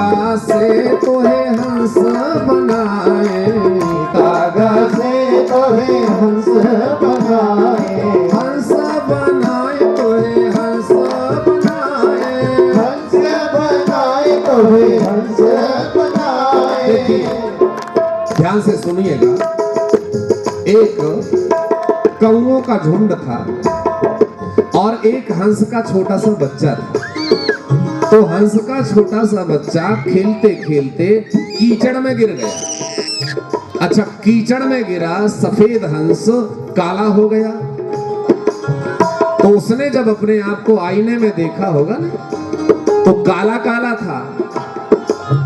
कागज से तोहे हंस बनाए, कागज से तोहे हंस बनाए, हंस बनाए तोहे हंस बनाए, हंस बनाए तोहे हंस बनाए। ध्यान से सुनिएगा। एक कौओं का झुंड था और एक हंस का छोटा सा बच्चा था। तो हंस का छोटा सा बच्चा खेलते खेलते कीचड़ में गिर गया। अच्छा, कीचड़ में गिरा, सफेद हंस काला हो गया। तो उसने जब अपने आप को आईने में देखा होगा ना, तो काला काला था।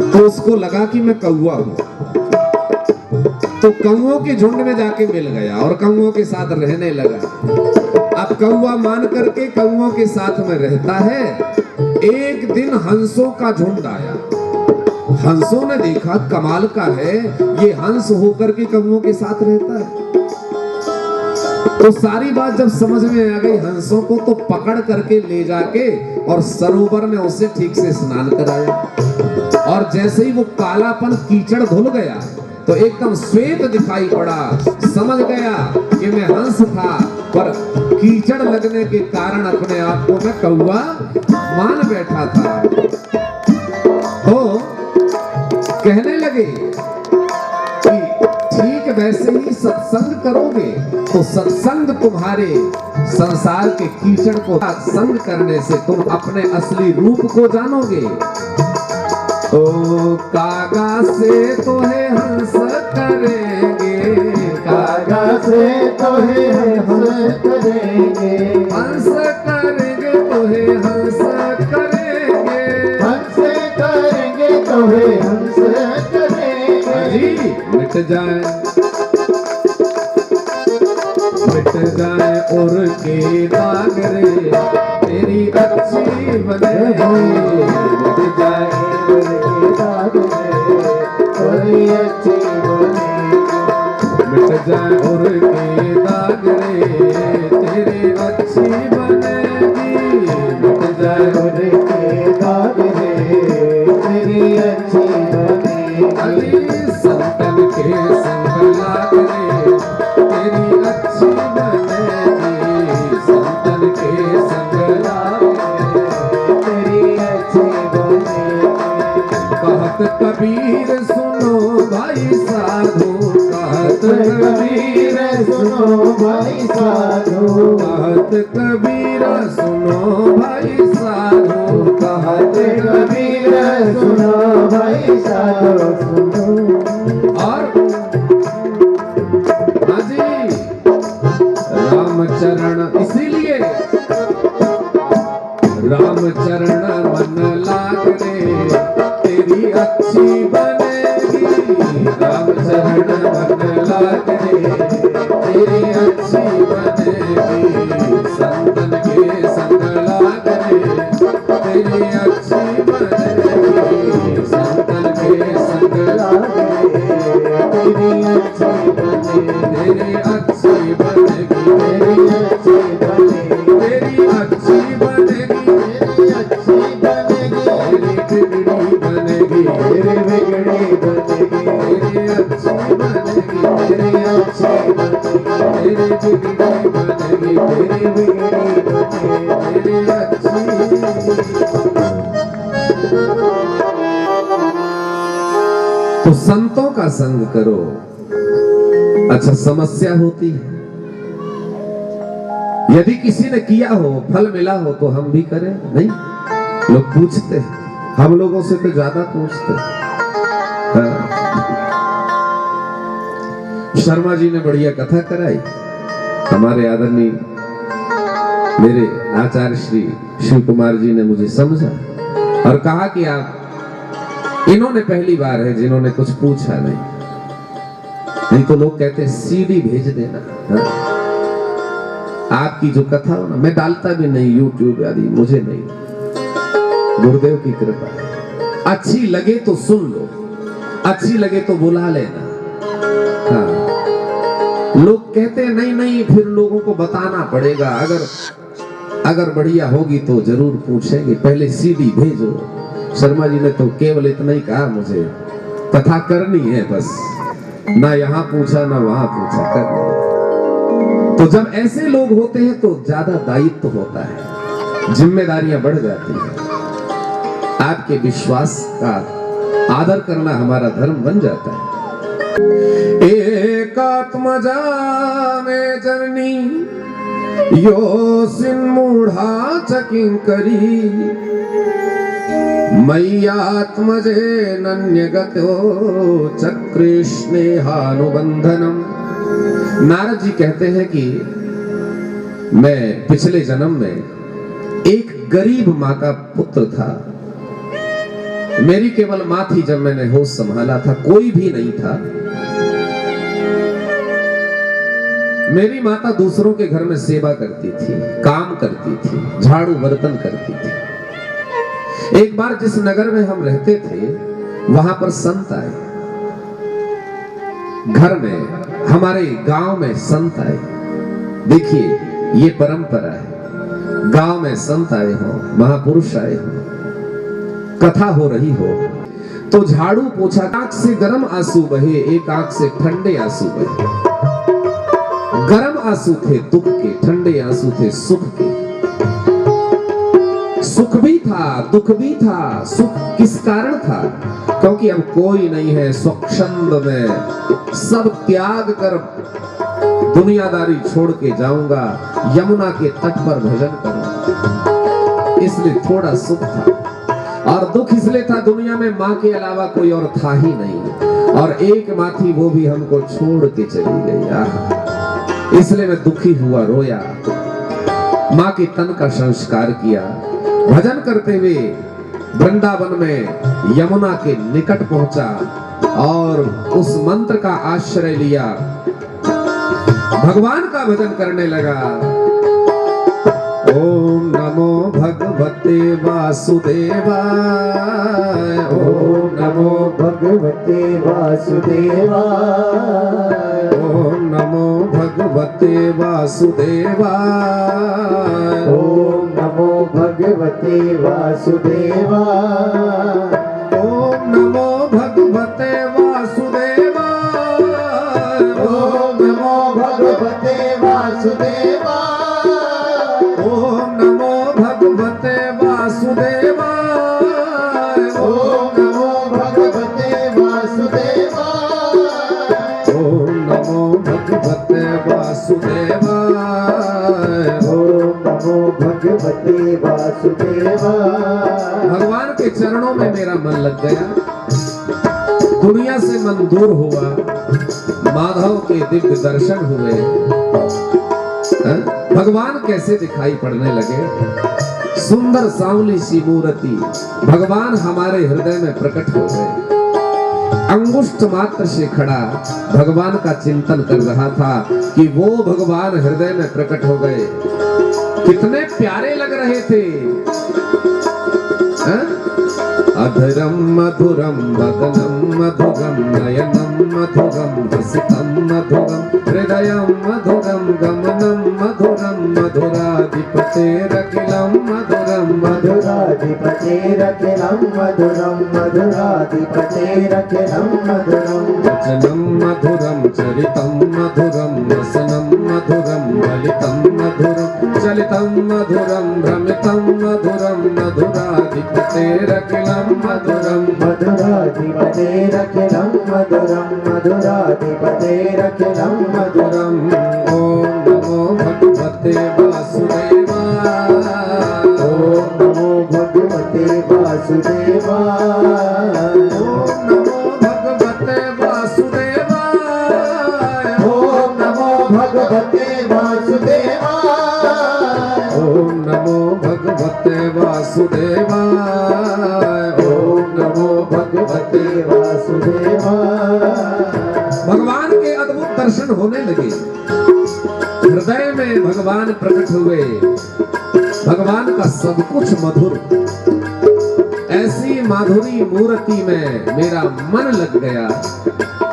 तो उसको लगा कि मैं कौआ हूं। तो कौओं के झुंड में जाके मिल गया और कौओं के साथ रहने लगा। अब कौआ मान करके कौओं के साथ में रहता है। एक दिन हंसों का झुंड आया। हंसों ने देखा कमाल का है, ये हंस होकर के कौओं के साथ रहता है। तो सारी बात जब समझ में आ गई हंसों को, तो पकड़ करके ले जाके और सरोवर में उसे ठीक से स्नान कराया। और जैसे ही वो कालापन कीचड़ धुल गया तो एकदम श्वेत दिखाई पड़ा। समझ गया कि मैं हंस था, पर कीचड़ लगने के कारण अपने आप को मैं कौवा मान बैठा था। तो कहने लगे कि ठीक वैसे ही सत्संग करोगे तो सत्संग तुम्हारे संसार के कीचड़ को संग करने से तुम अपने असली रूप को जानोगे। ओ कागज से तोहे हंस करेंगे, कागज से तोहे हंस करेंगे, हंस करेंगे तोहे हंस करेंगे, हंस करेंगे तोहे हंस करेंगे। जी मिट जाए और के दाग रे, तेरी अच्छी बनेगी। मिट जाए और के दाग रे, तेरी अच्छी बनेगी। मिट जाए और के दाग रे, तेरी अच्छी बनेगी। मिट जाए और के दाग रे, तेरी अच्छी बनेगी। संतन के संग लाग रे, तेरी अच्छी बनेगी। संतन के संग लाग रे, तेरी अच्छी बनेगी। कहत कबीर सुनो भाई साधु, कहत कबीर सुनो भाई साधु, कहत कबीर सुनो भाई साधु, कहत कबीर सुनो भाई साधु सुनो। और हाँ जी, रामचरण, इसीलिए रामचरण मन लाग रे, तेरी अच्छी बनेगी। रामचरण मन लाग रे, तेरी अच्छी बनेगी। संतन के संग लाग रे, तेरी अच्छी बनेगी। संतन के संग लाग रे, तेरी अच्छी बनेगी। तेरी अच्छी बनेगी। तेरी अच्छी बनेगी। तेरी अच्छी बनेगी। तेरी अच्छी बनेगी। तेरी बिगड़ी बनेगी। तेरी बिगड़ी बनेगी। तेरी अच्छी बनेगी। तेरी अच्छी बनेगी। तेरी बिगड़ी बनेगी। तेरी बिगड़ी बनेगी। तेरी अच्छी। तो संतों का संग करो। अच्छा, समस्या होती है, यदि किसी ने किया हो, फल मिला हो, तो हम भी करें? नहीं, लोग पूछते हैं, हम लोगों से तो ज्यादा पूछते हैं। हाँ। शर्मा जी ने बढ़िया कथा कराई। हमारे आदरणीय मेरे आचार्य श्री शिव कुमार जी ने मुझे समझा और कहा कि आप, इन्होंने पहली बार है जिन्होंने कुछ पूछा नहीं तो लोग कहते सीडी भेज देना। हाँ? आपकी जो कथा हो ना, मैं डालता भी नहीं यूट्यूब आदि, मुझे नहीं, गुरुदेव की कृपा है। अच्छी लगे तो सुन लो, अच्छी लगे तो बुला लेना। हाँ। लोग कहते हैं नहीं नहीं, फिर लोगों को बताना पड़ेगा। अगर बढ़िया होगी तो जरूर पूछेंगे, पहले सीडी भेजो। शर्मा जी ने तो केवल इतना ही कहा मुझे, कथा करनी है बस, ना यहाँ पूछा ना वहां पूछा, करनी। तो जब ऐसे लोग होते हैं तो ज्यादा दायित्व होता है, जिम्मेदारियां बढ़ जाती हैं। आपके विश्वास का आदर करना हमारा धर्म बन जाता है। एकात्मजा में जननी यो सिन्मूढ़ा चकिंकरी मय्यात्मजे नन्यगतो चक्रेष्णेहानुबंधनम। नारद जी कहते हैं कि मैं पिछले जन्म में एक गरीब माँ का पुत्र था। मेरी केवल माँ थी जब मैंने होश संभाला था, कोई भी नहीं था। मेरी माता दूसरों के घर में सेवा करती थी, काम करती थी, झाड़ू बर्तन करती थी। एक बार जिस नगर में हम रहते थे वहां पर संत आए, घर में, हमारे गांव में संत आए। देखिए ये परंपरा है, गांव में संत आए हो, महापुरुष आए हो, कथा हो रही हो तो झाड़ू पोछा, आंख से गर्म आंसू बहे, एक आंख से ठंडे आंसू बहे। गर्म आंसू थे दुख के, ठंडे आंसू थे सुख के। सुख भी था, दुख भी था। सुख किस कारण था? क्योंकि अब कोई नहीं है, स्वच्छंद में सब त्याग कर दुनियादारी छोड़ के जाऊंगा, यमुना के तट पर भजन करूंगा, इसलिए थोड़ा सुख था। और दुख इसलिए था, दुनिया में माँ के अलावा कोई और था ही नहीं, और एक माँ थी वो भी हमको छोड़ के चली गई। इसलिए मैं दुखी हुआ, रोया, माँ के तन का संस्कार किया। भजन करते हुए वृंदावन में यमुना के निकट पहुंचा और उस मंत्र का आश्रय लिया, भगवान का भजन करने लगा। ओम नमो भगवते वासुदेवाय, ओम नमो भगवते वासुदेवाय, ओम नमो भगवते वासुदेवाय, ओम नमो भगवते वासुदेवाय, ओम नमो भगवते वासुदेवाय, ओम नमो भगवते वासुदेवाय, ओम नमो भगवते वासुदेवाय, ओम नमो भगवते वासुदेवाय, ओम नमो भगवते वासुदेवाय, ओम नमो भगवते वासुदेवाय। भगवान के चरणों में मेरा मन लग गया, दुनिया से मन दूर हुआ, माधव के दिव्य दर्शन हुए। भगवान कैसे दिखाई पड़ने लगे, सुंदर सांवली सी मूर्ति भगवान हमारे हृदय में प्रकट हो गए। अंगुष्ठ मात्र से खड़ा भगवान का चिंतन कर रहा था कि वो भगवान हृदय में प्रकट हो गए। कितने प्यारे लग रहे थे। अधरम मधुरम वदनम मधुरम नयनम मधुरम हसितम मधुरम हृदयम मधुरम गमनम मधुरम मधुराधिपतेरखिलम मधुरम मधुराधिपतेरखिलम मधुरम मधुराधिपतेरखिलम मधुरम वचनम मधुरम चरितम मधुरम रसनम मधुरम ललितम मधुरम चलितम मधुरम भ्रमितम मधुरम मधुराधिपतेरखिलम मधुरम मधुराधिपतेरखिलम मधुरम मधुराधिपतेरखिलम मधुरम। ओम नमो भगवते वासुदेवाय, ओम नमो भगवते वासुदेवाय, ओम नमो भगवते वासुदेवाय, ओम नमो भगवते वासुदेवाय, ओम नमो भगवते वासुदेवाय, ओम नमो भगवते वासुदेवाय। भगवान के अद्भुत दर्शन होने लगे, हृदय में भगवान प्रकट हुए। भगवान का सब कुछ मधुर, ऐसी माधुरी मूर्ति में मेरा मन लग गया,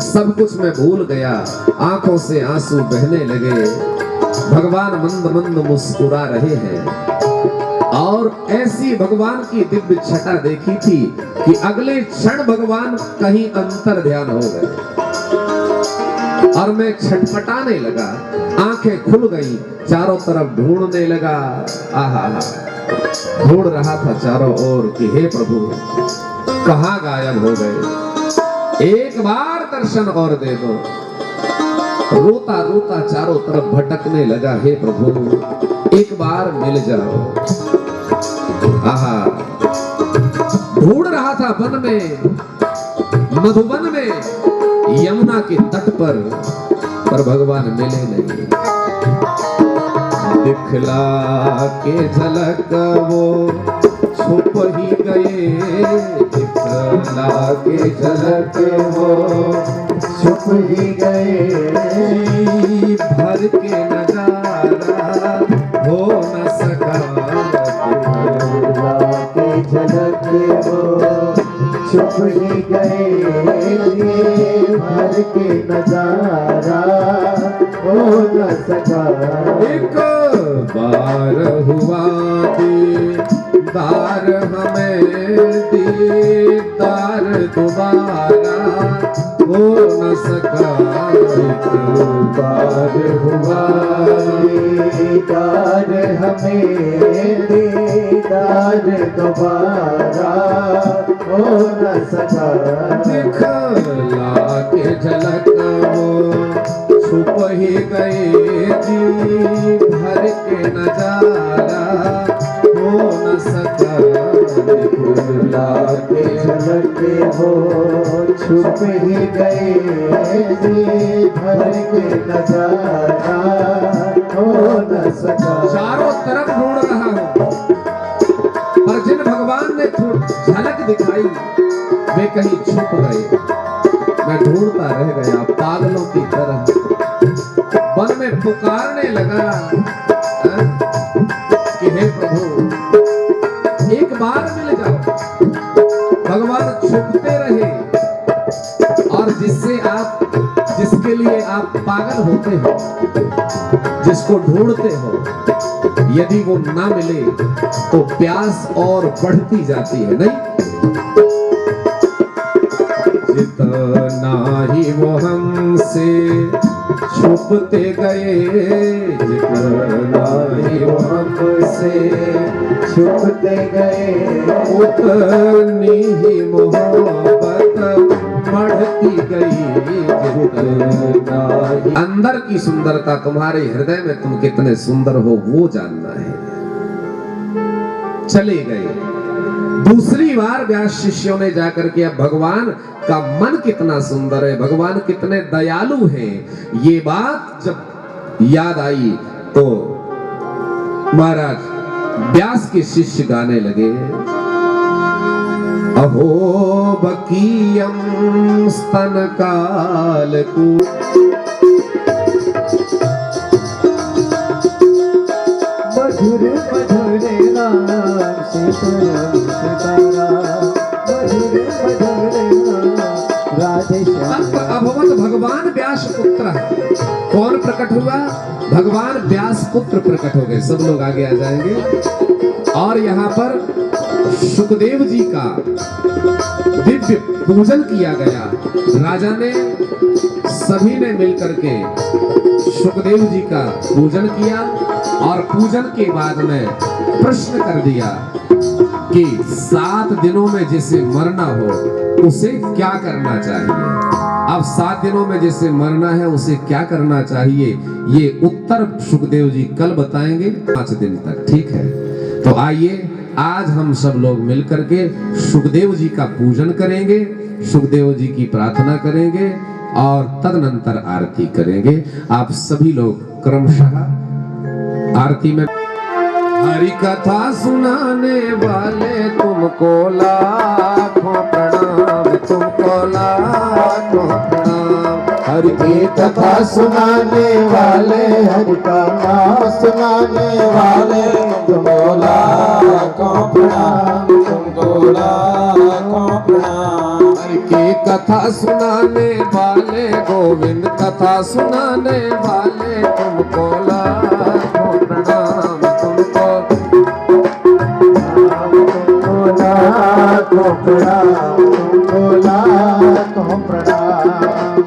सब कुछ मैं भूल गया, आंखों से आंसू बहने लगे। भगवान मंद मंद मुस्कुरा रहे हैं और ऐसी भगवान की दिव्य छटा देखी थी कि अगले क्षण भगवान कहीं अंतर ध्यान हो गए और मैं छटपटाने लगा, आंखें खुल गई, चारों तरफ ढूंढने लगा। आहा, ढूंढ रहा था चारों ओर कि हे प्रभु कहां गायब हो गए, एक बार दर्शन और दे दो। रोता रोता चारों तरफ भटकने लगा, हे प्रभु एक बार मिल जाओ। आहा, ढूंढ रहा था वन में, मधुवन में, यमुना के तट पर भगवान मिले नहीं। दिखला के झलक वो छुप ही गए, दिखला के झलक वो छुप ही गए, भर के नजारा हो न सका। दिखला के झलक वो छुप ही गए, भर के नजारा हो न सका। एक बार हुआ दीदार हमें, दीदार दोबारा हो न सका। एक बार हुआ दीदार हमें, दीदार दोबारा हो न सका। दिखला के झलक वो छुप ही गए जी, भर के नजारा हो न सका। दिखला के झलक हो छुप ही गए, भर के नजारा हो न सका। चारों तरफ ढूंढ रहा हूं, पर जिन भगवान ने झलक दिखाई वे कहीं छुप गए। मैं ढूंढता रह गया पागलों की तरह, वन में पुकारने लगा कि हे प्रभु एक बार मिल जाओ। भगवान छुपते रहे और जिसके लिए आप पागल होते हो, जिसको ढूंढते हो, यदि वो ना मिले तो प्यास और बढ़ती जाती है, नहीं? जितना ही वो हमसे छुपते गए, जितना ही वो हमसे छुपते गए, उतनी ही मोहब्बत बढ़ती गई। जितना ही अंदर की सुंदरता तुम्हारे हृदय में तुम कितने सुंदर हो वो जानना है। चले गए। दूसरी बार व्यास शिष्यों ने जाकर के अब भगवान का मन कितना सुंदर है, भगवान कितने दयालु हैं, ये बात जब याद आई तो महाराज व्यास के शिष्य गाने लगे, अहो बकीयम स्तन काल कू। मधुर मधुर नाम सीताराम सीताराम, मधुर मधुर नाम राधे श्याम। अभवत भगवान व्यास पुत्र, कौन प्रकट हुआ? भगवान व्यास पुत्र प्रकट हो गए। सब लोग आगे आ जाएंगे और यहाँ पर सुखदेव जी का दिव्य पूजन किया गया। राजा ने, सभी ने मिलकर के सुखदेव जी का पूजन किया और पूजन के बाद में प्रश्न कर दिया कि 7 दिनों में जिसे मरना हो उसे क्या करना चाहिए। अब 7 दिनों में जिसे मरना है उसे क्या करना चाहिए, ये उत्तर सुखदेव जी कल बताएंगे 5 दिन तक, ठीक है? तो आइए आज हम सब लोग मिलकर के सुखदेव जी का पूजन करेंगे, सुखदेव जी की प्रार्थना करेंगे और तदनंतर आरती करेंगे। आप सभी लोग क्रमशः आरती में। हरि कथा सुनाने वाले तुमको लाखों प्रणाम, तुमको लाखों प्रणाम। हरि की कथा सुनाने वाले, हरि का नाम सुनाने वाले, तुमको लाखों प्रणाम, तुमको लाखों प्रणाम। हरि की कथा सुनाने वाले, गोविंद कथा सुनाने वाले, तुमको लाखों प्रणाम, तुमको। को प्रणाम, बोला तो प्रणाम।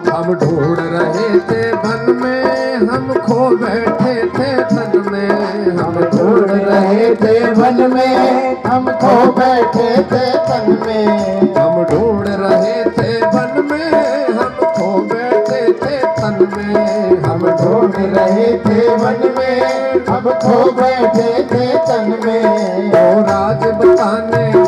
हम ढूंढ रहे थे वन में, हम खो बैठे थे तन में। हम ढूंढ रहे थे वन में, हम खो बैठे थे तन में। हम ढूंढ रहे थे वन में, हम खो बैठे थे तन में। हम ढूंढ रहे थे वन में, हम खो बैठे थे तन में। ओ राज बताने